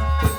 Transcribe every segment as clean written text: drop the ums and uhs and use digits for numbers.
อ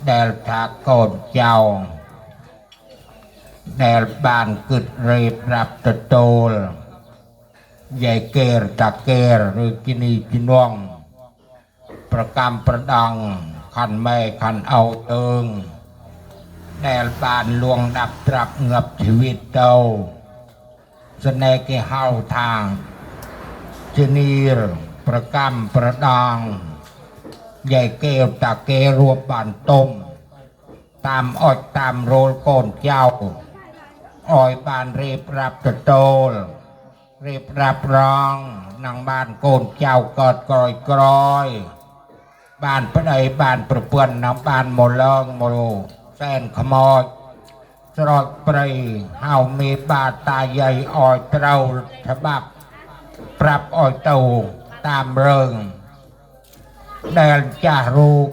เดลทาโกนเจ้าเดลบานกึดเรียบรับตะโตลใหญ่เกลตะเกลหรือกินีกินวงประกำประดังขันไม่ขันเอาเติงเดลบานลวงดับตรับเงือบชีวิตเต้าเสน่ห์เกเฮาทางชนีรประกำประดังใหญ่เกลตะเกลรวบบานต้มตามอดตามโรลโกนเจ้าอ้อยบานเรียบรับตะโตลเรียบรับร้องนางบ้านโกนเจ้ากอดกรอยกรอยบ้านประใดบ้านประเปื่อนนางบ้านโมลองโมโลแสนขมอดสรอดปรีเฮามีบาตาใหญ่อ้อยเต้าฉบับปรับอ้อยเต้าตามเริงเดินจ่ารูป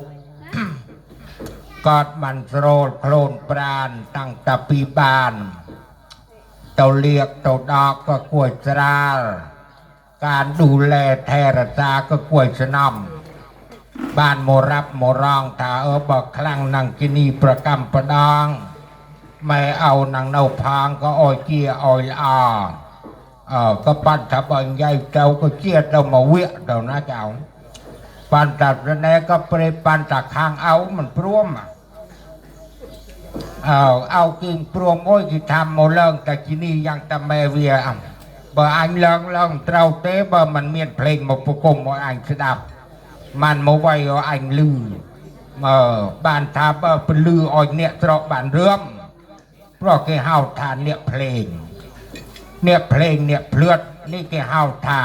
กอดมันโสรโคลนปราณตั้งตะปีบานเต่าเลียกเต่าดอกก็กล้วยสราลการดูแลแทรตาก็กล้วยสนำบ้านโมรับโมรองตาบอกคลั่งนางกินีประกำประดองไม่เอานางเนาพางก็อ้อยเจียอ้อยอาก็ปั้นทับใหญ่เจ้าก็เจียเจ้ามาเวียเจ้านะเจ้าปันตัดแน่ก็เปรปันตักข้างเอามันพร้อมเอากินพร้อมโอ้ยที่ทำโมเลิงแต่ที่นี่ยังตะเมเวียบ่อันเลิงเต้าเต้บ่มันเมียนเพลงมาประกมบ่อันสดับมันมาไว้อันลือบ้านทาบ่เป็นลืออ้อยเนี่ยตรอกบ้านเรื่อมเพราะแกเฮาทานเนี่ยเพลงเนี่ยเพลงเนี่ยเพลือดนี่แกเฮาทา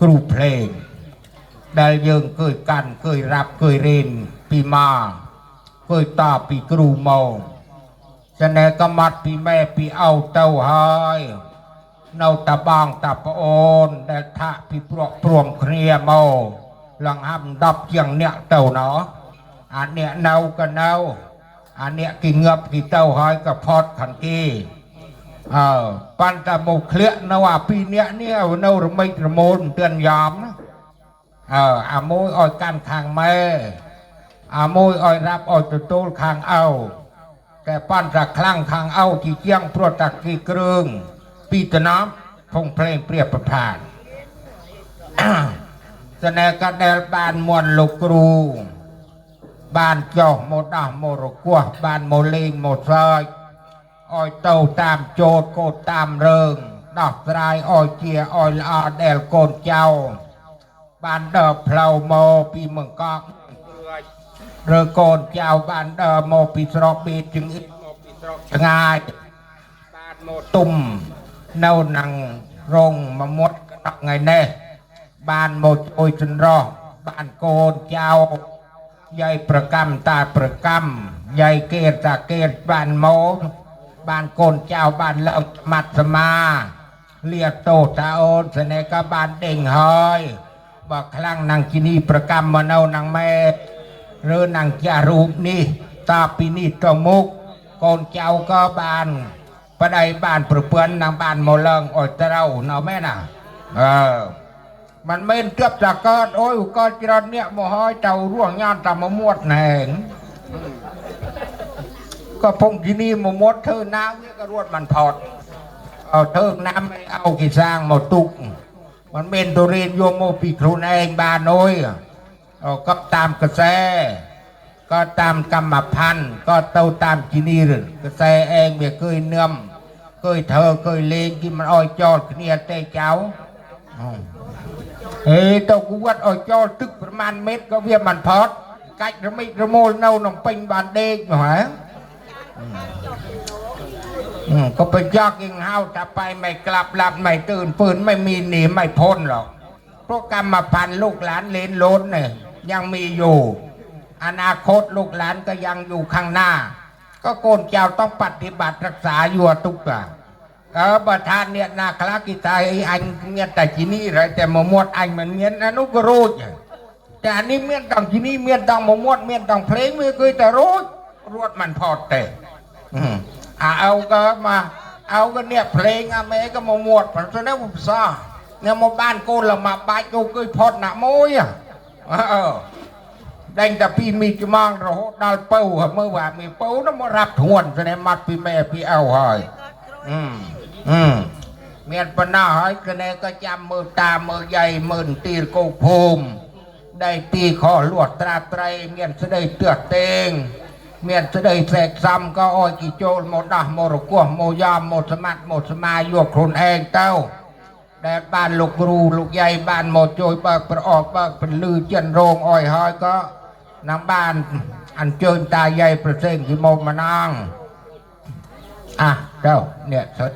กรูเพลงได้ยังเคยกันเคยรับเคยเรียนปีมาเคยตาปีครูโมเสนกมัดปีแม่ปีเอาเต้าหายเนาตาบางตาปะโอนได้ทะปีปลอกปลวมเครียโมหลังห้ำดับยังเนี่ยเต้าเนาะอันเนี่ยเนากันเนาอันเนี่ยกินเงือบกินเต้าหายกับพอดขันกีปันตะโมเคลียนว่าปีเนี้ยเนี่ยเนาหรือไม่ระโมนเตือนยามนะอาโมยอ้อยกันทางแม่อาโมยอ้อยรับอ้อยตัวโตทางเอาแต่ปั้นจากคลั่งทางเอาจีเจียงพรวดตะกีเกลืองปีตน้ำพงเพลงเปรียบประพาน แสดงกระเดลบานมวลลูกครูบ้านเจ้าโมดาโมรกัวบ้านโมลิงโมซอยอ้อยเต้าตามโจดโกตามเริงดอกสายอ้อยเจียอ้อยลาเดลโกนเจ้าบ้านเดอเพลาโมปีเมืองกอกเรือโกนเจ้าบ้านเดอโมปีสระปีจึงงายบ้านโมตุ่มเน่าหนังรงมะมดไงเน่บ้านโมโอยจนรอบ้านโกนเจ้าใหญ่ประกำตาประกำใหญ่เกศตาเกศบ้านโมบ้านโกนเจ้าบ้านเลิกมัดสมาเลียโตตาโอนเสน่ห์กับบ้านเด่งหอยบอกคลั่งนางกินีประกำมาเน่านางแม่หรือนางจารูปนี่ตาปีนี่ตมุกโกนเจ้าก็บ้านประใดบ้านประเปื้อนนางบ้านโมเลิงอดเต้าเนาะแม่น่ะมันไม่เกือบจากก้อนโอ้ยก้อนจีรอนเนี่ยโมหอยเจ้าร่วงงานตามมะมวดแหงก็พงที่นี่มะมวดเธอน้ำเนี่ยก็รวดมันพอดเอาเธอน้ำไม่เอากี่สร้างหมดตุกมันเป็นตัวเรียนโยมโมปีครูเองบ้านโอ้ยก็ตามกระแสก็ตามกรรมพันธุ์ก็เต้าตามจีนีกระแสเองเบียเคยเนื่อม เคยเธอเคยเลงที่มันอ้อยจอดเนี่ยเตะเจ้าเฮ้ยตัวกูวัดอ้อยจอดตึกประมาณเมตรก็เวียมันพอดกัดระมิระโมลเน่าหนองเป็นบานเด็กหน่อยก็ไปยอกยิงเฮาถ้าไปไม่กลับหลับไม่ตื่นปืนไม่มีหนีไม่พ้นหรอกเพราะกรรมพันธุ์ลูกหลานเลนล้นเนี่ยยังมีอยู่อนาคตลูกหลานก็ยังอยู่ข้างหน้าก็โกนเจ้าต้องปฏิบัติรักษาอยู่ทุกอย่างประธานเนี่ยนาคลากิตาไอ้อันเนี่ยแต่ที่นี่ไรแต่มมวดอันมันเมียนอนุกรู้แต่อันนี้เมียนต้องที่นี่เมียนต้องมมวดเมียนต้องเพลงไม่เคยแต่รู้รวดมันพอแต่เอาก็มาเอาก็เนี่ยเพลงอเมริกามมวดเพราะฉะนั้นผมซ่าเนี่ยมาบ้านกูเรามาบ้านกูเคยพอดหน้าโมยดังแต่พี่มีจมองเราดาลเป้าเมื่อวานมีเป้าน้ำมารับทวนแสดงมัดพี่แม่พี่เอาหอยเมียนปนาหอยคะแนนก็จำมือตามือใหญ่มือตีโกภูมิได้ตีคอลวดตราไตรเมียนเสด็จเตือดเตงเมียนเสด็จแสกซ้ำก็อ้อยกิโจลโมดาโมรกัวโมยามโมสมัดโมสมาโยกคนเองเต้าแต่บ้านลูกรูลูกใหญ่บ้านโมโจยเบิกประออกเบิกเป็นลือเจนโรงอ้อยหอยก็นางบ้านอันเจิญตาใหญ่ประเสริฐที่โมมานั่งเจ้าเนี่ยสด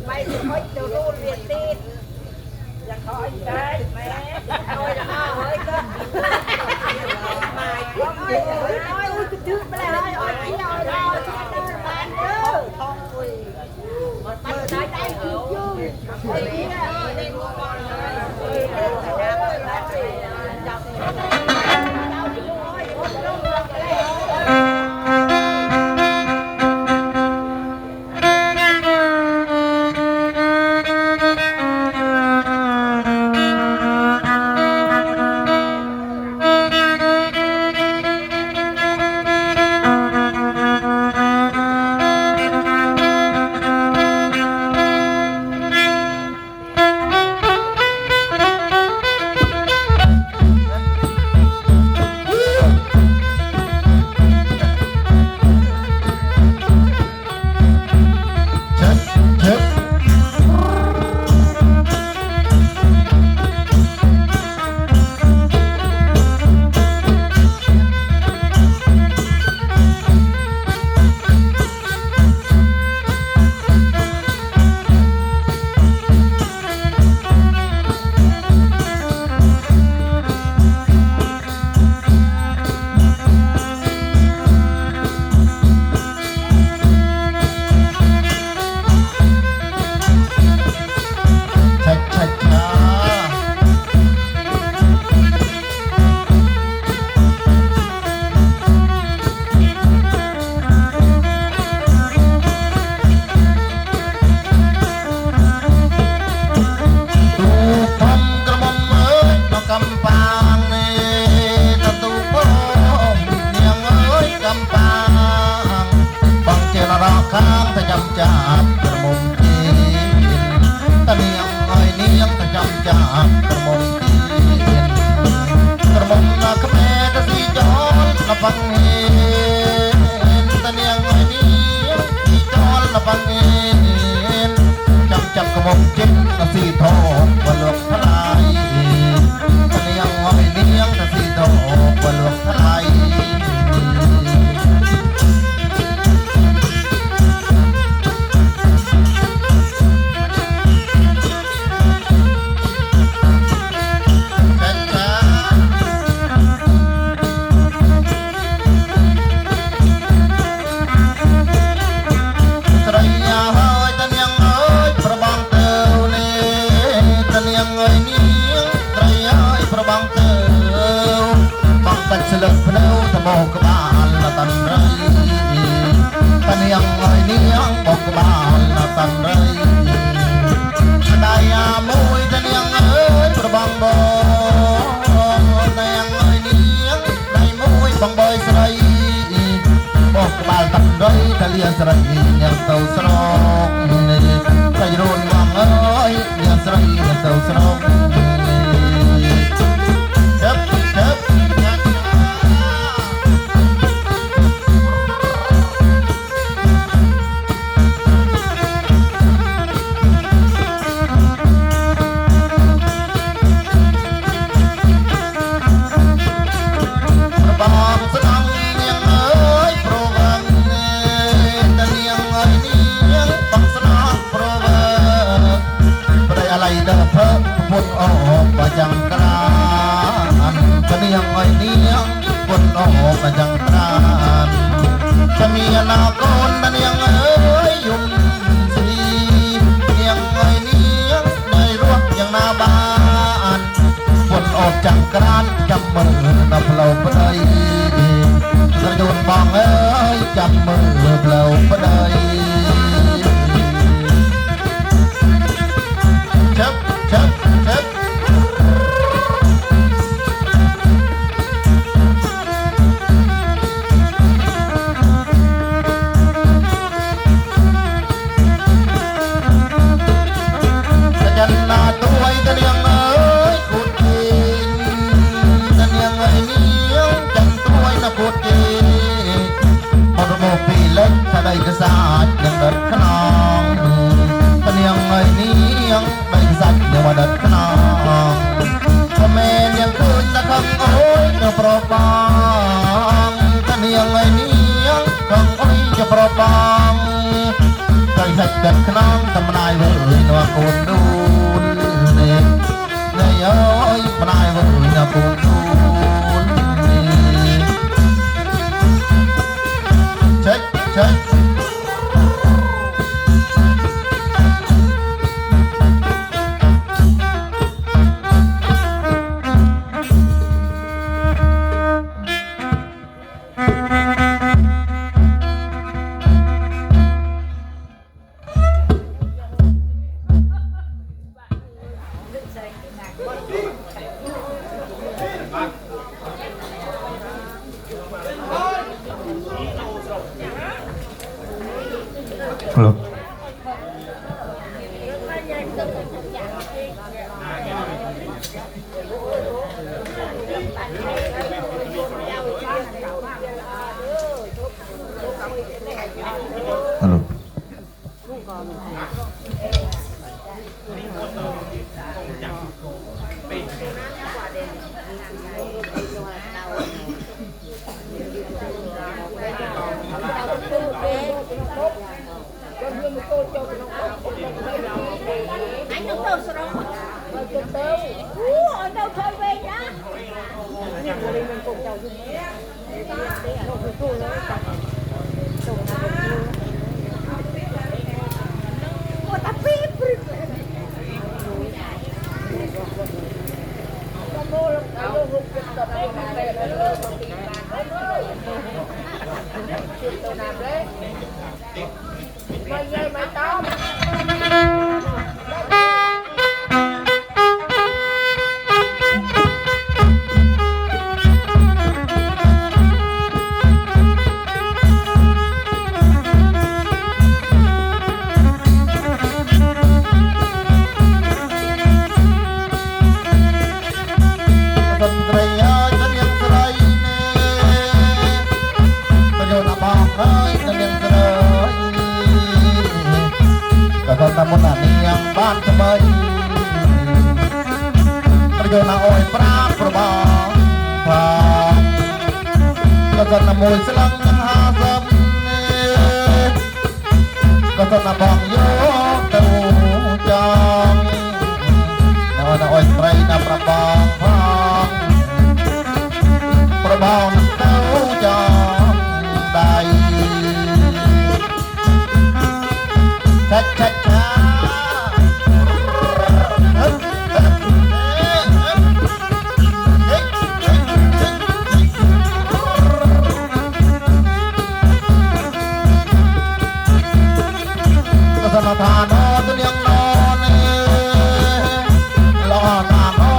ไม่ค่อยจะรู้เรียนตีนอย่าคอยได้แม่คอยจะมาเฮ้ยก็มาก็ไม่เฮ้ยน้อยอุ้ยจืดไปเลยอ่อนที่เราเราที่เดินมาเด้อท้องคุยมันได้ได้ยืดยืดเฮ้ยเนี่ยเล่นบอลเลยเฮ้ยเล่นแต่น้ำได้จับเราไปดูเฮ้ยคนลงเรือไปเลยจับกระบอกเจ็บกระสีทองบนหลวงพระไตรเลี้ยงหอยเลี้ยงกระสีทองบนหลวงพระไตรสลับเพลาตะโมกบาลละตันไรตะเนียงไอ้เนียงบอกบาลละตันไรได้ยามวยตะเนียงเอ้ยประบังบอตะเนียงไอ้เนียงได้มวยบังบอยสไรบอกบาลตันไรตะเลียสไรยังเต้าสรองใจรุนวังเอ้ยยังสไรยังเต้าสรองปุ่นออกมาจังกรานจะเนียงไอ้เนียงปุ่นออกมาจังกรานจะมีอนาคตจะเนียงเอ้ยยุ่งสีเนียงไอ้เนียงในรวกอย่างนาบานปุ่นออกจังกรานจำมือนับเราไปได้กระโดดมองเอ้ยจำมือเราไปได้จับจับจับจันนาตัวไอ้ตะเลียงเอ้ยกุดกินตะเลียงไอ้เนียง cồn đun nè ngày ơi nay vợ nhà cồn đun nè chết chết Look. Hello. Anh đừng đâu sao đâu. Ở đâu thôi về nhá. Mày tao. Namun yang ban semai perjona oi praprabang Kasana môi selang hasam Kasana bang yo tau jang Nawana oi trai na prabang Prabang tau jang dai Cek cek Sana thano tunyang non lo thano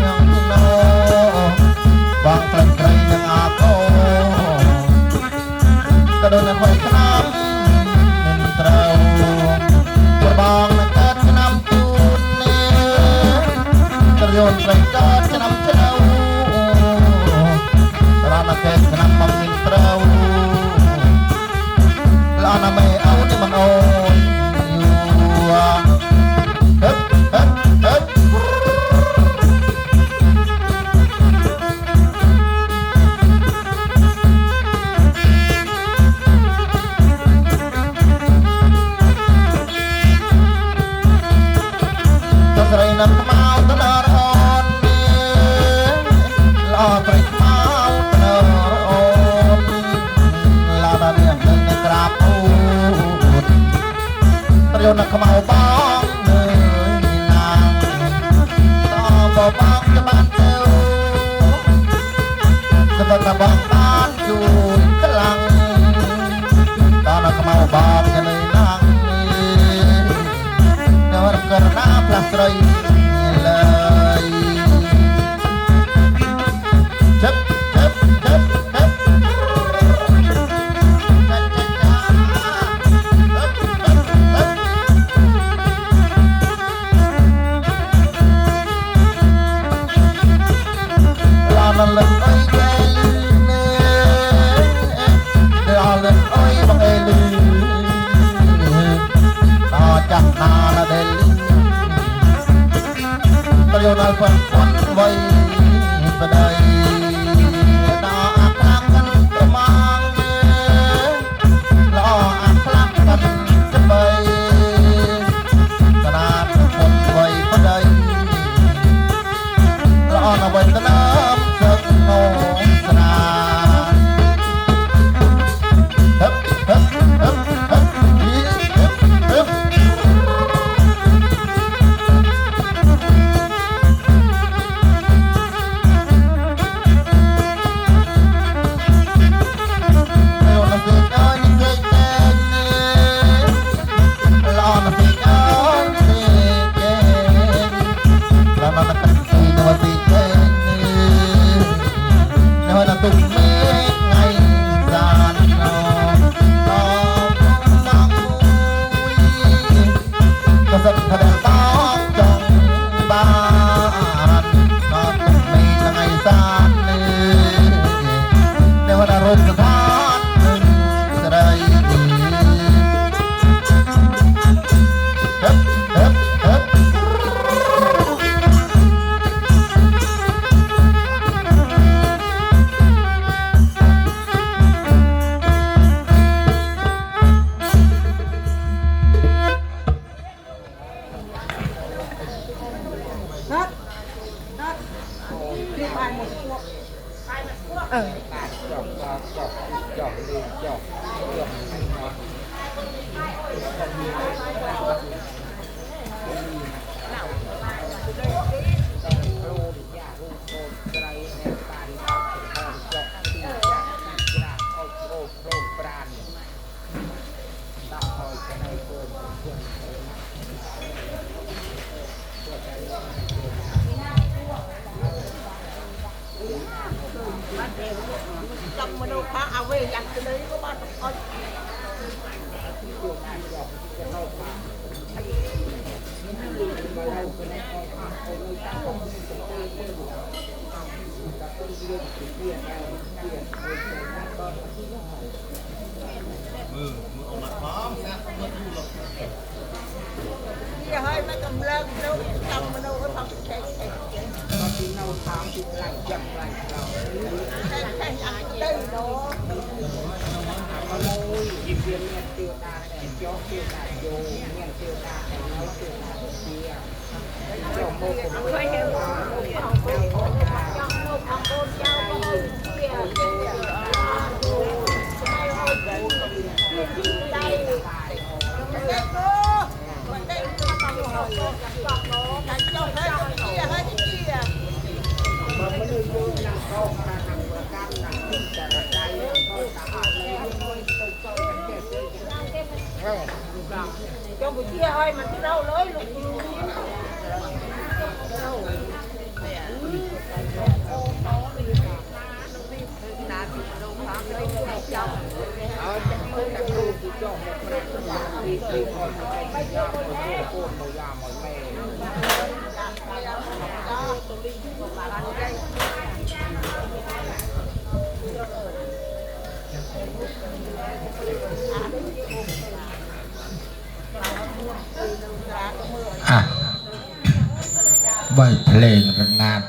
yang no bang tren tren yang ako kadon khoi kenam trau berbang nekat kenam tun terjun nekat kenam trau rana ke kenam mangin trau lana me au ni man oi hep hep hep Terserai nan mau tenar on lo trai mau tenar on la da yang nang krap Terjun ke mau bang nang to bang jaman teu Ketata bang ban cui kelang Tanah ke mau bang jenai nang Nyawar karena plasrai nilai Cep cep cep cep lần ơi ghê lần ơi bằng ê lư ta chẳng na là đê lư ta yêu nơi phần quấn vây về đây ta ác lăng ngân cơ mang lo ác lăng ngân chấp bầy สุดแสดงต้องจงบ้านนอนไม่ละไงสานในวันอารมณ์สถานหนึ่งสลายเฮ้เฮ้เฮ้นัดนัดรีบไปหมดพวกจำมาดูพระเอาไว้ยันไปเลยก็บ้านเอาอย่าให้มันกำลังดูจำมาดูก็ทำแข่งแข่งแข่งได้เนาะcho buổi chia ơi mà cái đâu lối lục à ใบเพลงระนาด